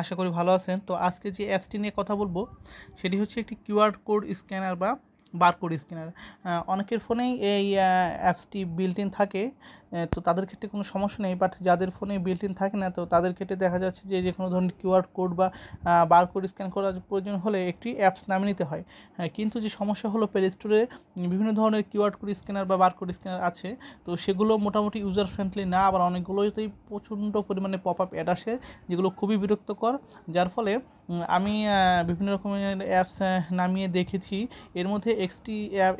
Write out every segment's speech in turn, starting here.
আশা করি ভালো আছেন। তো আজকে যে অ্যাপসটি নিয়ে কথা বলবো সেটি হচ্ছে একটি কিউআর কোড স্ক্যানার বা বারকোড স্ক্যানার। অনেকের ফোনেই এই অ্যাপসটি বিল্ট ইন থাকে, তো তাদের ক্ষেত্রে কোনো সমস্যা নেই। বাট যাদের ফোনে বিল্ট ইন থাকে না, তো তাদের ক্ষেত্রে দেখা যাচ্ছে যে কোনো ধরনের কিউআর কোড বা বারকোড স্ক্যান করার প্রয়োজন হলে একটি অ্যাপস নামিয়ে নিতে হয়। কিন্তু যে সমস্যা হলো, প্লে স্টোরে বিভিন্ন ধরনের কিউআর কোড স্ক্যানার বা বারকোড স্ক্যানার আছে, তো সেগুলো মোটামুটি ইউজার ফ্রেন্ডলি না, আবার অনেকগুলোতেই প্রচণ্ড পরিমাণে পপ আপ অ্যাড আসে যেগুলো খুবই বিরক্তকর। যার ফলে আমি বিভিন্ন রকমের অ্যাপস নামিয়ে দেখেছি। এর মধ্যে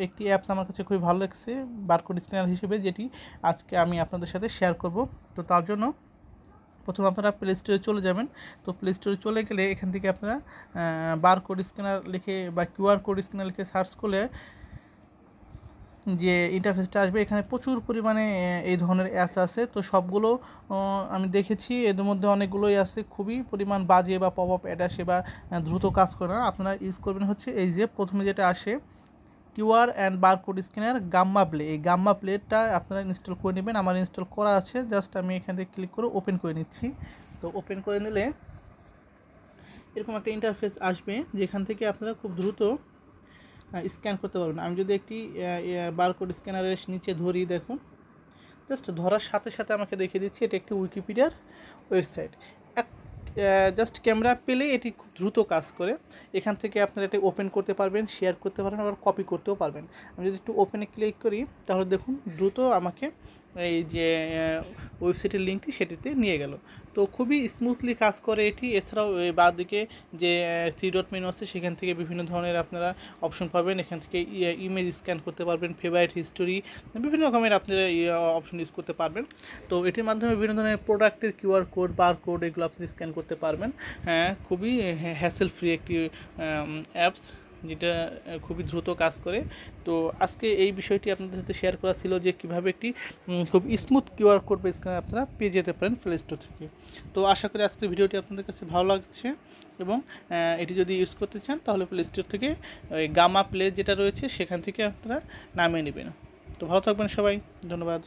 একটি অ্যাপস আমার কাছে খুবই ভালো লাগছে বারকোড স্ক্যানার হিসেবে, যেটি আজকে আমি আপনাদের সাথে শেয়ার করব। তো তার জন্য প্রথমে আপনারা প্লে স্টোরে চলে যাবেন। তো প্লে স্টোরে চলে গেলে এখান থেকে আপনারা বারকোড স্ক্যানার লিখে বা কিউআর কোড স্ক্যানার লিখে সার্চ করলে যে ইন্টারফেসটা আসবে, এখানে প্রচুর পরিমাণে এই ধরনের অ্যাপস আছে। তো সবগুলো আমি দেখেছি, এদের মধ্যে অনেকগুলোই আছে খুবই পরিমাণ বাজে বা পপ আপ অ্যাড আসে বা দ্রুত কাজ করে না। আপনারা ইউজ করবেন হচ্ছে এই যে প্রথমে যেটা আসে QR and barcode scanner Gamma Play. এই গাম্মা প্লেটা আপনারা ইনস্টল করে নেবেন। আমার ইনস্টল করা আছে, জাস্ট আমি এখান থেকে ক্লিক করে ওপেন করে নিচ্ছি। তো ওপেন করে নিলে এরকম একটা ইন্টারফেস আসবে, যেখান থেকে আপনারা খুব দ্রুত স্ক্যান করতে পারবেন। আমি যদি একটি বারকোড স্ক্যানারের নিচে ধরি, দেখুন, জাস্ট ধরার সাথে সাথে আমাকে দেখিয়ে দিচ্ছি এটা একটি উইকিপিডিয়ার ওয়েবসাইট। জাস্ট ক্যামেরা পেলে এটি খুব দ্রুত কাজ করে। এখান থেকে আপনারা এটি ওপেন করতে পারবেন, শেয়ার করতে পারবেন, আবার কপি করতেও পারবেন। আমি যদি একটু ওপেনে ক্লিক করি, তাহলে দেখুন দ্রুত আমাকে এই যে ওয়েবসাইটের লিঙ্কটি সেটিতে নিয়ে গেল। তো খুবই স্মুথলি কাজ করে এটি। এছাড়াও বাঁ দিকে যে থ্রি ডট মেনু আছে, সেখান থেকে বিভিন্ন ধরনের আপনারা অপশন পাবেন। এখান থেকে ইমেজ স্ক্যান করতে পারবেন, ফেভারিট হিস্টোরি, বিভিন্ন রকমের আপনারা অপশন ইউজ করতে পারবেন। তো এটির মাধ্যমে বিভিন্ন ধরনের প্রোডাক্টের কিউআর কোড, বার কোড, এগুলো আপনি স্ক্যান করতে পারবেন। খুবই হ্যাসেল ফ্রি একটি অ্যাপস, যেটা খুবই দ্রুত কাজ করে। তো আজকে এই বিষয়টি আপনাদের সাথে শেয়ার করা ছিল যে কীভাবে একটি খুব স্মুথ কিউআর কোড বা স্ক্যানার আপনারা পেয়ে যেতে পারেন প্লে স্টোর থেকে। তো আশা করি আজকের ভিডিওটি আপনাদের কাছে ভালো লাগছে, এবং এটি যদি ইউজ করতে চান তাহলে প্লে স্টোর থেকে ওই গামা প্লে যেটা রয়েছে সেখান থেকে আপনারা নামিয়ে নেবেন। তো ভালো থাকবেন সবাই, ধন্যবাদ।